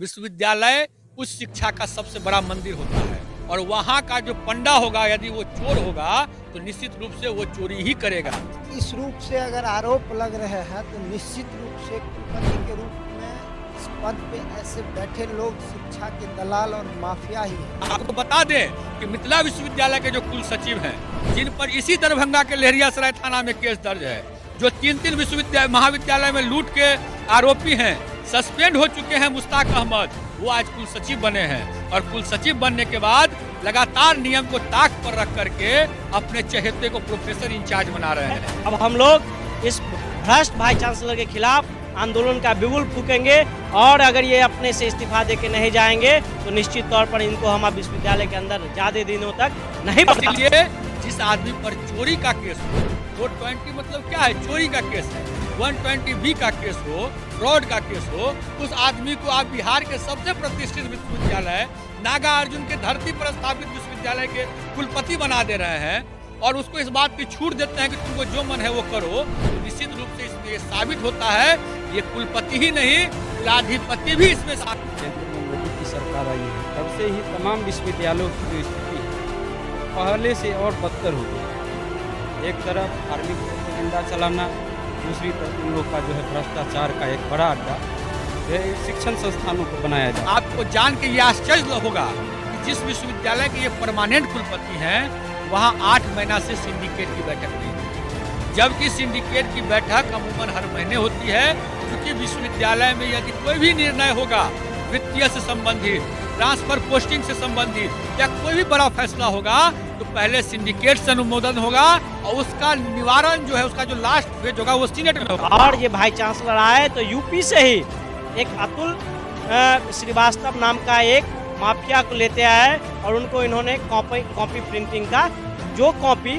विश्वविद्यालय उच्च शिक्षा का सबसे बड़ा मंदिर होता है और वहाँ का जो पंडा होगा यदि वो चोर होगा तो निश्चित रूप से वो चोरी ही करेगा। इस रूप से अगर आरोप लग रहे हैं तो निश्चित रूप से कुलपति के रूप में इस पद पे ऐसे बैठे लोग शिक्षा के दलाल और माफिया ही हैं। आपको बता दें कि मिथिला विश्वविद्यालय के जो कुल सचिव हैं, जिन पर इसी दरभंगा के लहरियासराय थाना में केस दर्ज है, जो तीन विश्वविद्यालय महाविद्यालय में लूट के आरोपी हैं, सस्पेंड हो चुके हैं मुश्ताक अहमद, वो आज कुल सचिव बने हैं और कुल सचिव बनने के बाद लगातार नियम को ताक पर रख करके अपने चहेते को प्रोफेसर इंचार्ज बना रहे हैं। अब हम लोग इस भ्रष्ट वाइस चांसलर के खिलाफ आंदोलन का बिगुल फूकेंगे और अगर ये अपने से इस्तीफा देके नहीं जाएंगे तो निश्चित तौर पर इनको हम अब विश्वविद्यालय के अंदर ज्यादा दिनों तक नहीं बता। इसलिए जिस आदमी पर चोरी का केस हो, 420 मतलब क्या है, चोरी का केस है, 120B का केस हो, फ्रॉड का केस हो, उस आदमी को आप बिहार के सबसे प्रतिष्ठित विश्वविद्यालय नागार्जुन के धरती पर स्थापित विश्वविद्यालय के कुलपति बना दे रहे हैं और उसको इस बात की छूट देते हैं कि तुमको जो मन है वो करो। तो निश्चित रूप से इसमें ये साबित होता है ये कुलपति ही नहीं कुलाधिपति भी इसमें मोदी की सरकार आई है तब से ही तमाम विश्वविद्यालयों की जो स्थिति पहले से और बदतर हो गई। एक तरफ धार्मिक झंडा चलाना, दूसरी तरफ उन लोग का जो है भ्रष्टाचार का एक बड़ा अड्डा शिक्षण संस्थानों को बनाया जाए। आपको जान के ये आश्चर्य होगा कि जिस विश्वविद्यालय के ये परमानेंट कुलपति हैं वहाँ 8 महीना से सिंडिकेट की बैठक नहीं हुई, जबकि सिंडिकेट की बैठक अमूमन हर महीने होती है, क्योंकि विश्वविद्यालय में यदि कोई भी निर्णय होगा वित्तीय से संबंधित, ट्रांसफर पोस्टिंग से संबंधित या कोई भी बड़ा फैसला होगा तो पहले सिंडिकेट से अनुमोदन होगा और उसका निवारण जो है, उसका जो लास्ट फेज होगा वो सीनेट में होगा। और ये वाइस चांसलर आए तो यूपी से ही एक अतुल श्रीवास्तव नाम का एक माफिया को लेते आए और उनको इन्होंने कॉपी प्रिंटिंग का, जो कॉपी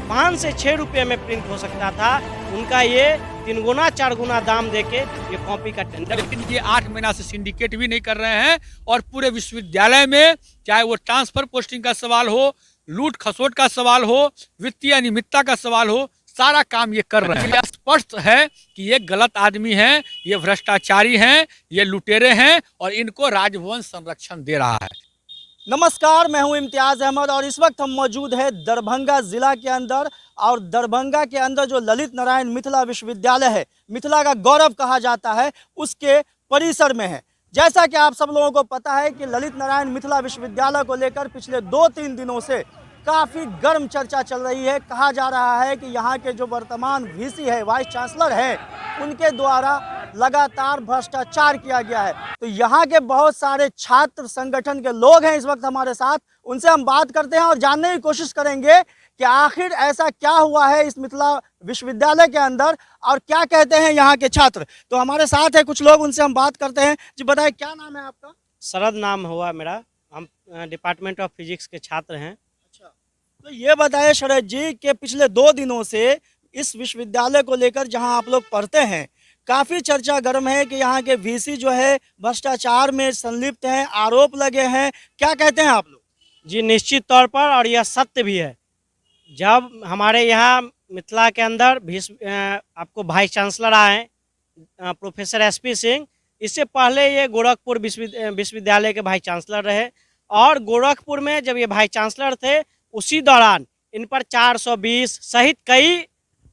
5 से 6 रुपये में प्रिंट हो सकता था, उनका ये 3 गुना 4 गुना दाम देके ये कॉपी का टेंडर। लेकिन ये 8 महीना से सिंडिकेट भी नहीं कर रहे हैं और पूरे विश्वविद्यालय में चाहे वो ट्रांसफर पोस्टिंग का सवाल हो, लूट खसोट का सवाल हो, वित्तीय अनियमितता का सवाल हो, सारा काम ये कर रहे हैं। स्पष्ट है कि ये गलत आदमी हैं, ये भ्रष्टाचारी हैं, ये लुटेरे हैं और इनको राजभवन संरक्षण दे रहा है। नमस्कार, मैं हूं इम्तियाज़ अहमद और इस वक्त हम मौजूद हैं दरभंगा ज़िला के अंदर। और दरभंगा के अंदर जो ललित नारायण मिथिला विश्वविद्यालय है, मिथिला का गौरव कहा जाता है, उसके परिसर में है। जैसा कि आप सब लोगों को पता है कि ललित नारायण मिथिला विश्वविद्यालय को लेकर पिछले 2-3 दिनों से काफ़ी गर्म चर्चा चल रही है। कहा जा रहा है कि यहाँ के जो वर्तमान वीसी है, वाइस चांसलर है, उनके द्वारा लगातार भ्रष्टाचार किया गया है। तो यहाँ के बहुत सारे छात्र संगठन के लोग हैं इस वक्त हमारे साथ, उनसे हम बात करते हैं और जानने की कोशिश करेंगे कि आखिर ऐसा क्या हुआ है इस मिथिला विश्वविद्यालय के अंदर और क्या कहते हैं यहाँ के छात्र। तो हमारे साथ है कुछ लोग, उनसे हम बात करते हैं। जी बताइए, क्या नाम है आपका? शरद नाम हुआ मेरा, हम डिपार्टमेंट ऑफ फिजिक्स के छात्र हैं। अच्छा, तो ये बताइए शरद जी कि पिछले 2 दिनों से इस विश्वविद्यालय को लेकर जहाँ आप लोग पढ़ते हैं, काफ़ी चर्चा गर्म है कि यहाँ के वीसी जो है भ्रष्टाचार में संलिप्त हैं, आरोप लगे हैं। क्या कहते हैं आप लोग? जी निश्चित तौर पर, और यह सत्य भी है। जब हमारे यहाँ मिथिला के अंदर आपको वाइस चांसलर आए प्रोफेसर SP सिंह, इससे पहले ये गोरखपुर विश्वविद्यालय के वाइस चांसलर रहे और गोरखपुर में जब ये वाइस चांसलर थे उसी दौरान इन पर 420 सहित कई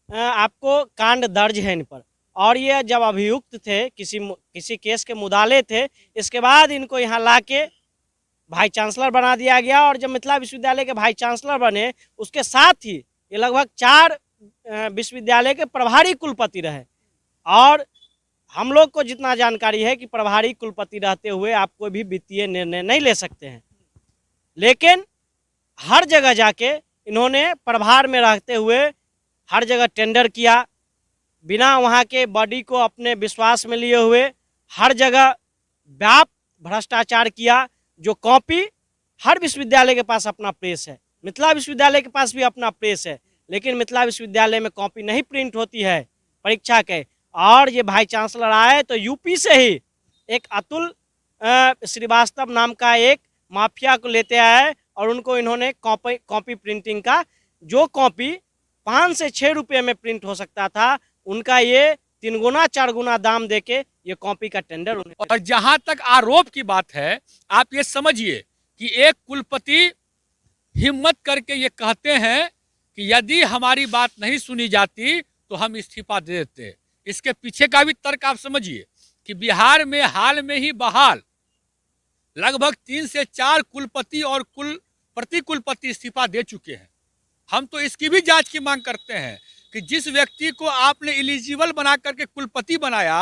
आपको कांड दर्ज है इन पर। और ये जब अभियुक्त थे, किसी केस के मुदाले थे, इसके बाद इनको यहाँ ला के वाइस चांसलर बना दिया गया। और जब मिथिला विश्वविद्यालय के वाइस चांसलर बने उसके साथ ही ये लगभग 4 विश्वविद्यालय के प्रभारी कुलपति रहे। और हम लोग को जितना जानकारी है कि प्रभारी कुलपति रहते हुए आप कोई भी वित्तीय निर्णय नहीं ले सकते हैं, लेकिन हर जगह जाके इन्होंने प्रभार में रहते हुए हर जगह टेंडर किया, बिना वहाँ के बॉडी को अपने विश्वास में लिए हुए हर जगह व्यापक भ्रष्टाचार किया। जो कॉपी, हर विश्वविद्यालय के पास अपना प्रेस है, मिथिला विश्वविद्यालय के पास भी अपना प्रेस है, लेकिन मिथिला विश्वविद्यालय में कॉपी नहीं प्रिंट होती है परीक्षा के। और ये वाइस चांसलर आए तो यूपी से ही एक अतुल श्रीवास्तव नाम का एक माफिया को लेते आए और उनको इन्होंने कॉपी प्रिंटिंग का, जो कॉपी 5 से 6 रुपये में प्रिंट हो सकता था, उनका ये 3 गुना 4 गुना दाम देके ये कॉपी का टेंडर उन्हें। और जहां तक आरोप की बात है, आप ये समझिए कि एक कुलपति हिम्मत करके ये कहते हैं कि यदि हमारी बात नहीं सुनी जाती तो हम इस्तीफा दे देते। इसके पीछे का भी तर्क आप समझिए कि बिहार में हाल में ही बहाल लगभग 3 से 4 कुलपति और प्रति कुलपति इस्तीफा दे चुके हैं। हम तो इसकी भी जांच की मांग करते हैं कि जिस व्यक्ति को आपने एलिजिबल बना करके कुलपति बनाया,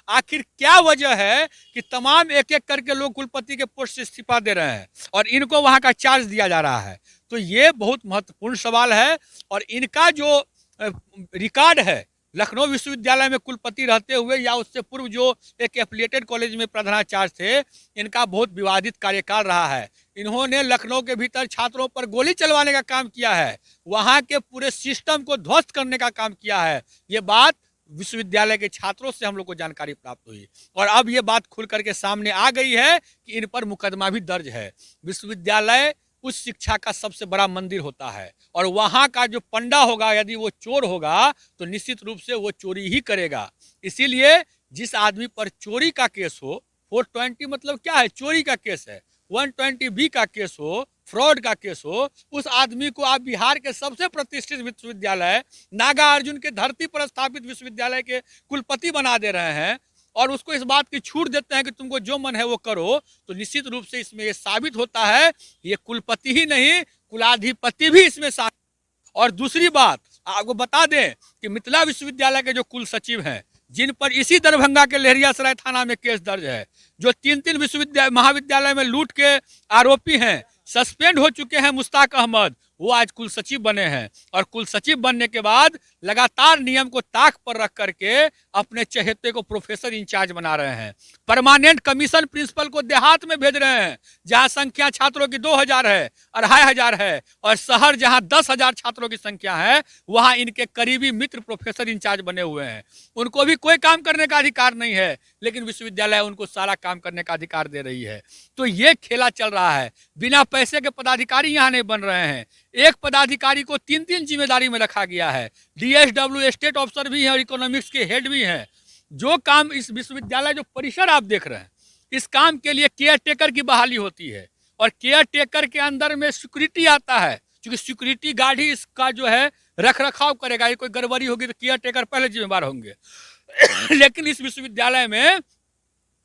आखिर क्या वजह है कि तमाम एक एक करके लोग कुलपति के पोस्ट से इस्तीफा दे रहे हैं और इनको वहां का चार्ज दिया जा रहा है। तो ये बहुत महत्वपूर्ण सवाल है। और इनका जो रिकॉर्ड है लखनऊ विश्वविद्यालय में कुलपति रहते हुए या उससे पूर्व जो एक एफिलिएटेड कॉलेज में प्रधानाचार्य थे, इनका बहुत विवादित कार्यकाल रहा है। इन्होंने लखनऊ के भीतर छात्रों पर गोली चलवाने का काम किया है, वहां के पूरे सिस्टम को ध्वस्त करने का काम किया है। ये बात विश्वविद्यालय के छात्रों से हम लोग को जानकारी प्राप्त हुई और अब ये बात खुल करके सामने आ गई है कि इन पर मुकदमा भी दर्ज है। विश्वविद्यालय उस शिक्षा का सबसे बड़ा मंदिर होता है और वहां का जो पंडा होगा, यदि वो चोर होगा तो निश्चित रूप से वो चोरी ही करेगा। इसीलिए जिस आदमी पर चोरी का केस हो, 420 मतलब क्या है, चोरी का केस है, 120B का केस हो, फ्रॉड का केस हो, उस आदमी को आप बिहार के सबसे प्रतिष्ठित विश्वविद्यालय नागार्जुन के धरती पर स्थापित विश्वविद्यालय के कुलपति बना दे रहे हैं और उसको इस बात की छूट देते हैं कि तुमको जो मन है वो करो। तो निश्चित रूप से इसमें ये साबित होता है ये कुलपति ही नहीं, कुलाधिपति भी इसमें साबित। और दूसरी बात आपको बता दें कि मिथिला विश्वविद्यालय के जो कुल सचिव हैं, जिन पर इसी दरभंगा के लहरियासराय थाना में केस दर्ज है, जो 3 विश्वविद्यालय महाविद्यालय में लूट के आरोपी हैं, सस्पेंड हो चुके हैं मुश्ताक अहमद, वो आज कुल सचिव बने हैं और कुल सचिव बनने के बाद लगातार नियम को ताक पर रख करके अपने चहेते को प्रोफेसर इंचार्ज बना रहे हैं। परमानेंट कमीशन प्रिंसिपल को देहात में भेज रहे हैं जहां संख्या छात्रों की 2000 है, 2500 है और शहर जहां 10,000 छात्रों की संख्या है वहां इनके करीबी मित्र प्रोफेसर इंचार्ज बने हुए हैं। उनको भी कोई काम करने का अधिकार नहीं है, लेकिन विश्वविद्यालय उनको सारा काम करने का अधिकार दे रही है। तो ये खेला चल रहा है। बिना पैसे के पदाधिकारी यहाँ नहीं बन रहे हैं। एक पदाधिकारी को 3 जिम्मेदारी में रखा गया है। DSW स्टेट ऑफिसर भी हैं और इकोनॉमिक्स के हेड भी हैं। जो काम इस विश्वविद्यालय जो परिसर आप देख रहे हैं, इस काम के लिए केयर टेकर की बहाली होती है और केयर टेकर के अंदर में सिक्योरिटी आता है, क्योंकि सिक्योरिटी गार्ड ही इसका जो है रख रखाव करेगा। ये कोई गड़बड़ी होगी तो केयर टेकर पहले जिम्मेदार होंगे। लेकिन इस विश्वविद्यालय में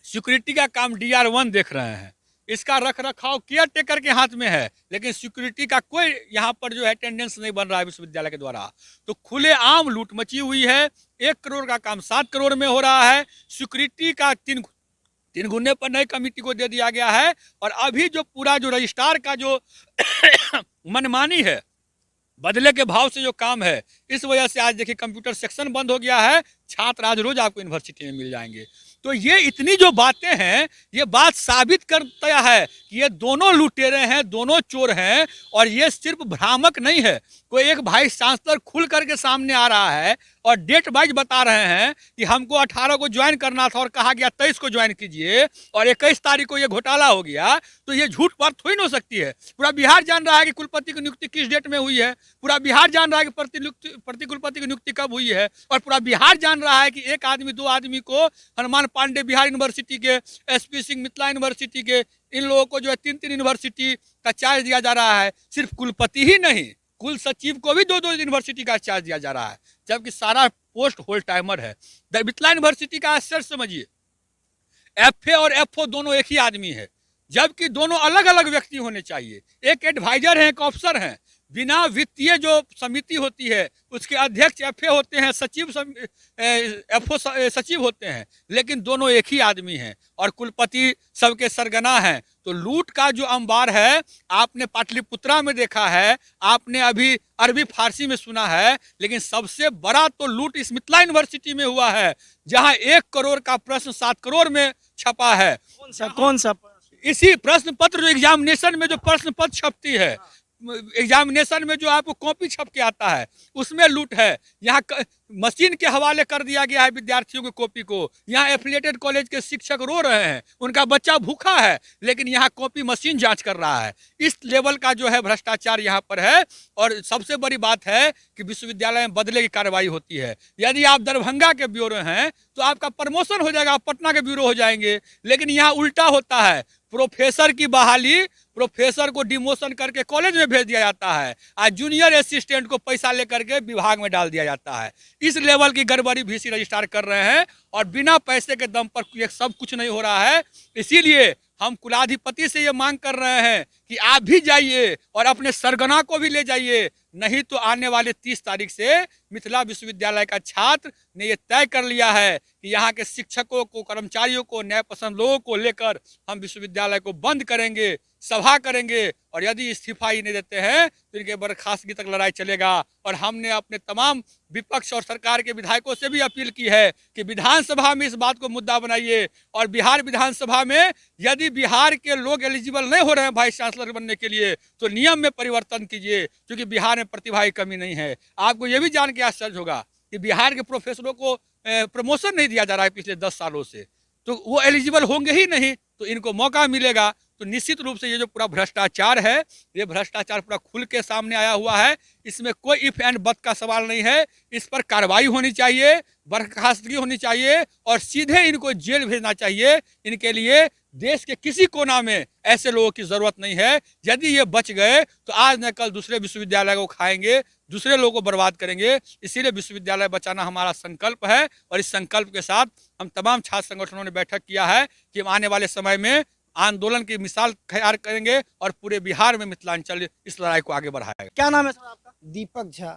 सिक्योरिटी का काम DR1 देख रहे हैं। इसका रख रखाव केयर टेकर के हाथ में है, लेकिन सिक्योरिटी का कोई यहाँ पर जो है अटेंडेंस नहीं बन रहा है विश्वविद्यालय के द्वारा। तो खुले आम लूट मची हुई है। 1 करोड़ का काम 7 करोड़ में हो रहा है। सिक्योरिटी का 3 गुने पर नई कमेटी को दे दिया गया है और अभी जो पूरा जो रजिस्ट्रार का जो मनमानी है, बदले के भाव से जो काम है, इस वजह से आज देखिए कंप्यूटर सेक्शन बंद हो गया है। छात्र आज रोज आपको यूनिवर्सिटी में मिल जाएंगे। तो ये इतनी जो बातें हैं, ये बात साबित करता है कि ये दोनों लुटेरे हैं, दोनों चोर हैं। और ये सिर्फ भ्रामक नहीं है, कोई एक वाइस चांसलर खुल करके सामने आ रहा है और डेट वाइज बता रहे हैं कि हमको 18 को ज्वाइन करना था और कहा गया 23 को ज्वाइन कीजिए और 21 तारीख को ये घोटाला हो गया। तो ये झूठ बात थोड़ी ना हो सकती है। पूरा बिहार जान रहा है कि कुलपति की नियुक्ति किस डेट में हुई है। पूरा बिहार जान रहा है कि प्रति कुलपति की नियुक्ति कब हुई है। और पूरा बिहार जान रहा है कि 1 आदमी 2 आदमी को हनुमान पांडे बिहार यूनिवर्सिटी के, SP सिंह मिथिला यूनिवर्सिटी के, इन लोगों को जो है 3 यूनिवर्सिटी का चार्ज दिया जा रहा है। सिर्फ कुलपति ही नहीं, कुल सचिव को भी 2 यूनिवर्सिटी का चार्ज दिया जा रहा है, जबकि सारा पोस्ट होल टाइमर है। मिथिला यूनिवर्सिटी का आश्चर्य समझिए, FA और FO दोनों एक ही आदमी है, जबकि दोनों अलग अलग व्यक्ति होने चाहिए। एक एडवाइजर है, एक ऑफिसर है। बिना वित्तीय जो समिति होती है उसके अध्यक्ष FA होते हैं, सचिव FO सचिव होते हैं, लेकिन दोनों एक ही आदमी हैं और कुलपति सबके सरगना हैं। तो लूट का जो अंबार है आपने पाटलिपुत्रा में देखा है, आपने अभी अरबी फारसी में सुना है, लेकिन सबसे बड़ा तो लूट इस मिथिला यूनिवर्सिटी में हुआ है, जहां 1 करोड़ का प्रश्न 7 करोड़ में छपा है। कौन सा इसी प्रश्न पत्र जो एग्जामिनेशन में जो प्रश्न पत्र छपती है, एग्जामिनेशन में जो आपको कॉपी छप के आता है उसमें लूट है। यहाँ मशीन के हवाले कर दिया गया है विद्यार्थियों की कॉपी को। यहाँ एफिलिएटेड कॉलेज के शिक्षक रो रहे हैं, उनका बच्चा भूखा है, लेकिन यहाँ कॉपी मशीन जांच कर रहा है। इस लेवल का जो है भ्रष्टाचार यहाँ पर है। और सबसे बड़ी बात है कि विश्वविद्यालय में बदले की कार्रवाई होती है। यदि आप दरभंगा के ब्यूरो हैं तो आपका प्रमोशन हो जाएगा, आप पटना के ब्यूरो हो जाएंगे, लेकिन यहाँ उल्टा होता है। प्रोफेसर की बहाली, प्रोफेसर को डिमोशन करके कॉलेज में भेज दिया जाता है, आज जूनियर असिस्टेंट को पैसा लेकर के विभाग में डाल दिया जाता है। इस लेवल की गड़बड़ी वीसी रजिस्ट्रार कर रहे हैं और बिना पैसे के दम पर ये सब कुछ नहीं हो रहा है। इसीलिए हम कुलाधिपति से ये मांग कर रहे हैं कि आप भी जाइए और अपने सरगना को भी ले जाइए, नहीं तो आने वाले 30 तारीख से मिथिला विश्वविद्यालय का छात्र ने ये तय कर लिया है कि यहाँ के शिक्षकों को, कर्मचारियों को, न्याय पसंद लोगों को लेकर हम विश्वविद्यालय को बंद करेंगे, सभा करेंगे, और यदि इस्तीफा ही नहीं देते हैं तो इनके बर्खास्तगी तक लड़ाई चलेगा। और हमने अपने तमाम विपक्ष और सरकार के विधायकों से भी अपील की है कि विधानसभा में इस बात को मुद्दा बनाइए, और बिहार विधानसभा में यदि बिहार के लोग एलिजिबल नहीं हो रहे हैं वाइस चांसलर बनने के लिए तो नियम में परिवर्तन कीजिए, क्योंकि बिहार में प्रतिभा की कमी नहीं है। आपको ये भी जान के आश्चर्य होगा कि बिहार के प्रोफेसरों को प्रमोशन नहीं दिया जा रहा है पिछले 10 सालों से, तो वो एलिजिबल होंगे ही नहीं, तो इनको मौका मिलेगा। तो निश्चित रूप से ये जो पूरा भ्रष्टाचार है, ये भ्रष्टाचार पूरा खुल के सामने आया हुआ है। इसमें कोई इफ एंड बट का सवाल नहीं है। इस पर कार्रवाई होनी चाहिए, बर्खास्तगी होनी चाहिए और सीधे इनको जेल भेजना चाहिए। इनके लिए देश के किसी कोना में ऐसे लोगों की जरूरत नहीं है। यदि ये बच गए तो आज न कल दूसरे विश्वविद्यालय को खाएंगे, दूसरे लोगों को बर्बाद करेंगे। इसीलिए विश्वविद्यालय बचाना हमारा संकल्प है, और इस संकल्प के साथ हम तमाम छात्र संगठनों ने बैठक किया है कि हम आने वाले समय में आंदोलन की मिसाल तैयार करेंगे और पूरे बिहार में मिथिलांचल इस लड़ाई को आगे बढ़ाएगा। क्या नाम है सर आपका? दीपक झा।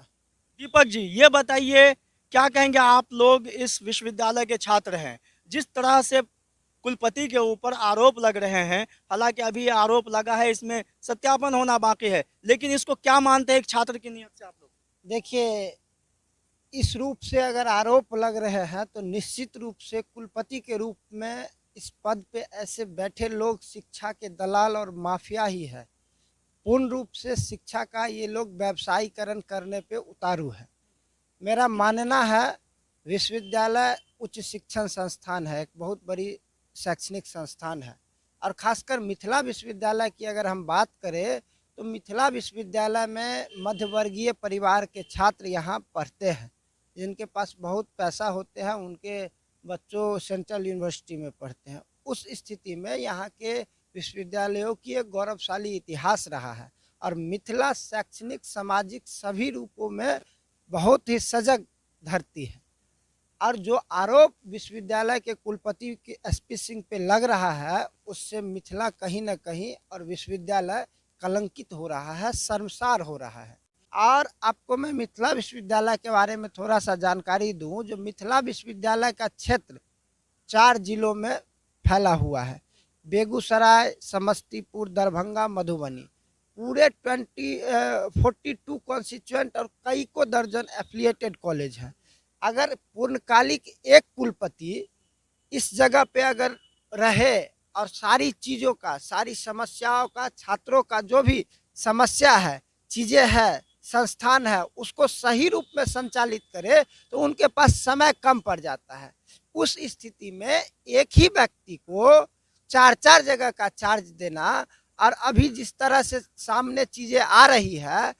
दीपक जी, ये बताइए क्या कहेंगे आप लोग इस विश्वविद्यालय के छात्र हैं, जिस तरह से कुलपति के ऊपर आरोप लग रहे हैं, हालांकि अभी ये आरोप लगा है, इसमें सत्यापन होना बाकी है, लेकिन इसको क्या मानते हैं एक छात्र की नियत से आप लोग? देखिए, इस रूप से अगर आरोप लग रहे हैं तो निश्चित रूप से कुलपति के रूप में इस पद पे ऐसे बैठे लोग शिक्षा के दलाल और माफिया ही है। पूर्ण रूप से शिक्षा का ये लोग व्यवसायीकरण करने पे उतारू है। मेरा मानना है विश्वविद्यालय उच्च शिक्षण संस्थान है, एक बहुत बड़ी शैक्षणिक संस्थान है, और खासकर मिथिला विश्वविद्यालय की अगर हम बात करें तो मिथिला विश्वविद्यालय में मध्यवर्गीय परिवार के छात्र यहाँ पढ़ते हैं। जिनके पास बहुत पैसा होते हैं उनके बच्चों सेंट्रल यूनिवर्सिटी में पढ़ते हैं। उस स्थिति में यहाँ के विश्वविद्यालयों की एक गौरवशाली इतिहास रहा है, और मिथिला शैक्षणिक, सामाजिक सभी रूपों में बहुत ही सजग धरती है। और जो आरोप विश्वविद्यालय के कुलपति के एसपी सिंह पे लग रहा है, उससे मिथिला कहीं न कहीं और विश्वविद्यालय कलंकित हो रहा है, शर्मसार हो रहा है। और आपको मैं मिथिला विश्वविद्यालय के बारे में थोड़ा सा जानकारी दूं। जो मिथिला विश्वविद्यालय का क्षेत्र 4 जिलों में फैला हुआ है, बेगूसराय, समस्तीपुर, दरभंगा, मधुबनी, पूरे 42 कॉन्स्टिट्यूएंट और कई को दर्जन एफिलिएटेड कॉलेज हैं। अगर पूर्णकालिक एक कुलपति इस जगह पे अगर रहे और सारी चीज़ों का, सारी समस्याओं का, छात्रों का जो भी समस्या है, चीज़ें हैं, संस्थान है, उसको सही रूप में संचालित करे तो उनके पास समय कम पड़ जाता है। उस स्थिति में एक ही व्यक्ति को 4-4 जगह का चार्ज देना, और अभी जिस तरह से सामने चीज़ें आ रही है,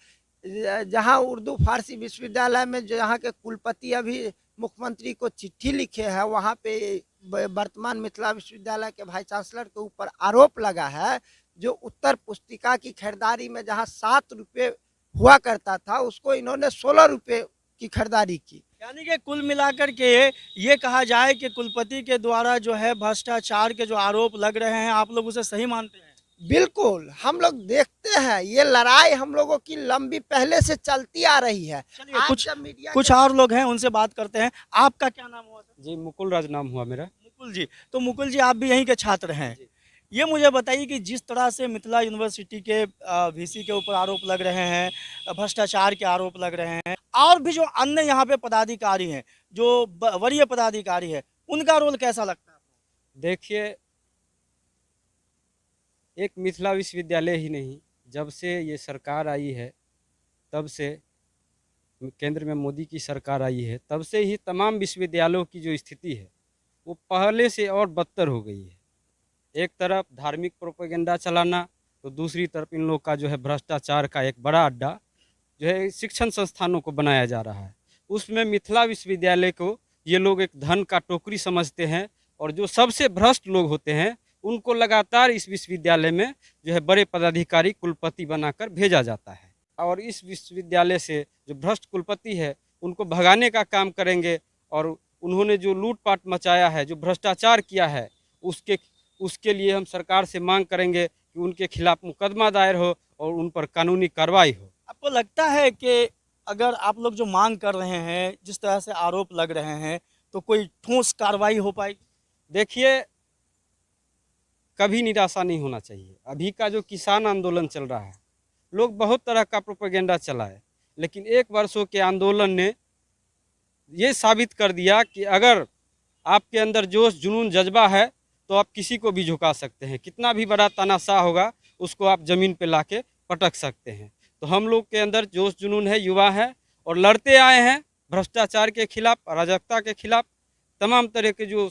जहां उर्दू फारसी विश्वविद्यालय में जहां के कुलपति अभी मुख्यमंत्री को चिट्ठी लिखे हैं, वहां पे वर्तमान मिथिला विश्वविद्यालय के वाइस चांसलर के ऊपर आरोप लगा है। जो उत्तर पुस्तिका की खरीदारी में जहां 7 रुपये हुआ करता था, उसको इन्होंने 16 रुपये की खरीदारी की। यानी कि कुल मिलाकर के ये कहा जाए कि कुलपति के द्वारा जो है भ्रष्टाचार के जो आरोप लग रहे हैं, आप लोग उसे सही मानते हैं? बिल्कुल, हम लोग देखते हैं ये लड़ाई हम लोगों की लंबी पहले से चलती आ रही है। चलिए, कुछ और लोग हैं, उनसे बात करते हैं। आपका क्या नाम हुआ सर? जी, मुकुल राज नाम हुआ मेरा। मुकुल जी, तो मुकुल जी आप भी यहीं के छात्र हैं। ये मुझे बताइए कि जिस तरह से मिथिला यूनिवर्सिटी के वीसी के ऊपर आरोप लग रहे हैं, भ्रष्टाचार के आरोप लग रहे हैं, और भी जो अन्य यहाँ पे पदाधिकारी हैं, जो वरीय पदाधिकारी है, उनका रोल कैसा लगता है? देखिए, एक मिथिला विश्वविद्यालय ही नहीं, जब से ये सरकार आई है, तब से केंद्र में मोदी की सरकार आई है, तब से ही तमाम विश्वविद्यालयों की जो स्थिति है वो पहले से और बदतर हो गई है। एक तरफ धार्मिक प्रोपेगेंडा चलाना, तो दूसरी तरफ इन लोग का जो है भ्रष्टाचार का एक बड़ा अड्डा जो है शिक्षण संस्थानों को बनाया जा रहा है। उसमें मिथिला विश्वविद्यालय को ये लोग एक धन का टोकरी समझते हैं, और जो सबसे भ्रष्ट लोग होते हैं उनको लगातार इस विश्वविद्यालय में जो है बड़े पदाधिकारी कुलपति बनाकर भेजा जाता है, और इस विश्वविद्यालय से जो भ्रष्ट कुलपति है उनको भगाने का काम करेंगे। और उन्होंने जो लूटपाट मचाया है, जो भ्रष्टाचार किया है, उसके लिए हम सरकार से मांग करेंगे कि उनके खिलाफ मुकदमा दायर हो और उन पर कानूनी कार्रवाई हो। आपको लगता है कि अगर आप लोग जो मांग कर रहे हैं, जिस तरह से आरोप लग रहे हैं, तो कोई ठोस कार्रवाई हो पाएगी? देखिए, कभी निराशा नहीं होना चाहिए। अभी का जो किसान आंदोलन चल रहा है, लोग बहुत तरह का प्रोपेगेंडा चलाए, लेकिन 1 वर्षों के आंदोलन ने ये साबित कर दिया कि अगर आपके अंदर जोश, जुनून, जज्बा है तो आप किसी को भी झुका सकते हैं। कितना भी बड़ा तानाशाह होगा उसको आप ज़मीन पे लाके पटक सकते हैं। तो हम लोग के अंदर जोश, जुनून है, युवा है, और लड़ते आए हैं भ्रष्टाचार के खिलाफ, अराजकता के खिलाफ, तमाम तरह के जो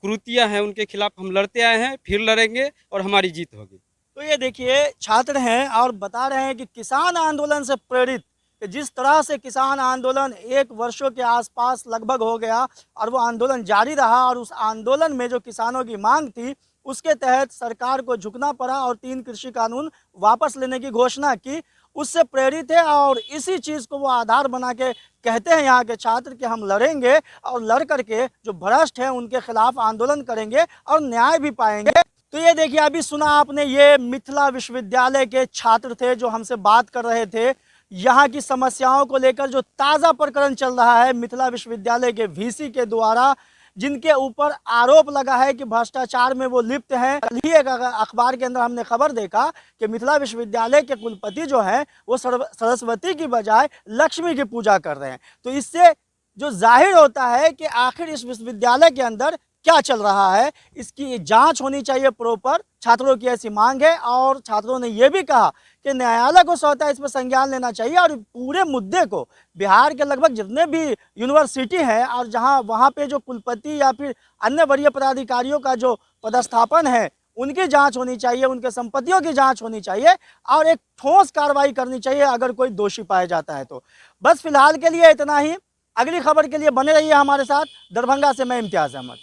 कुरीतियाँ हैं उनके खिलाफ हम लड़ते आए हैं, फिर लड़ेंगे और हमारी जीत होगी। तो ये देखिए, छात्र हैं और बता रहे हैं कि किसान आंदोलन से प्रेरित, कि जिस तरह से किसान आंदोलन 1 वर्षों के आसपास लगभग हो गया और वो आंदोलन जारी रहा, और उस आंदोलन में जो किसानों की मांग थी उसके तहत सरकार को झुकना पड़ा और 3 कृषि कानून वापस लेने की घोषणा की, उससे प्रेरित है। और इसी चीज़ को वो आधार बना के कहते हैं यहाँ के छात्र कि हम लड़ेंगे और लड़ करके जो भ्रष्ट हैं उनके खिलाफ आंदोलन करेंगे और न्याय भी पाएंगे। तो ये देखिए, अभी सुना आपने, ये मिथिला विश्वविद्यालय के छात्र थे जो हमसे बात कर रहे थे। यहाँ की समस्याओं को लेकर जो ताज़ा प्रकरण चल रहा है मिथिला विश्वविद्यालय के वीसी के द्वारा, जिनके ऊपर आरोप लगा है कि भ्रष्टाचार में वो लिप्त हैं। कल ही एक अखबार के अंदर हमने खबर देखा कि मिथिला विश्वविद्यालय के कुलपति जो हैं वो सरस्वती की बजाय लक्ष्मी की पूजा कर रहे हैं। तो इससे जो जाहिर होता है कि आखिर इस विश्वविद्यालय के अंदर क्या चल रहा है, इसकी जांच होनी चाहिए प्रॉपर। छात्रों की ऐसी मांग है, और छात्रों ने यह भी कहा कि न्यायालय को स्वतः इस पर संज्ञान लेना चाहिए और पूरे मुद्दे को बिहार के लगभग जितने भी यूनिवर्सिटी हैं और जहां वहां पे जो कुलपति या फिर अन्य वरीय पदाधिकारियों का जो पदस्थापन है उनकी जांच होनी चाहिए, उनके संपत्तियों की जांच होनी चाहिए और एक ठोस कार्रवाई करनी चाहिए अगर कोई दोषी पाया जाता है तो। बस फिलहाल के लिए इतना ही। अगली खबर के लिए बने रहिए हमारे साथ। दरभंगा से मैं इम्तियाज अहमद।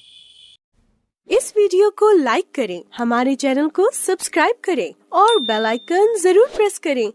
इस वीडियो को लाइक करें, हमारे चैनल को सब्सक्राइब करें और बेल आइकन जरूर प्रेस करें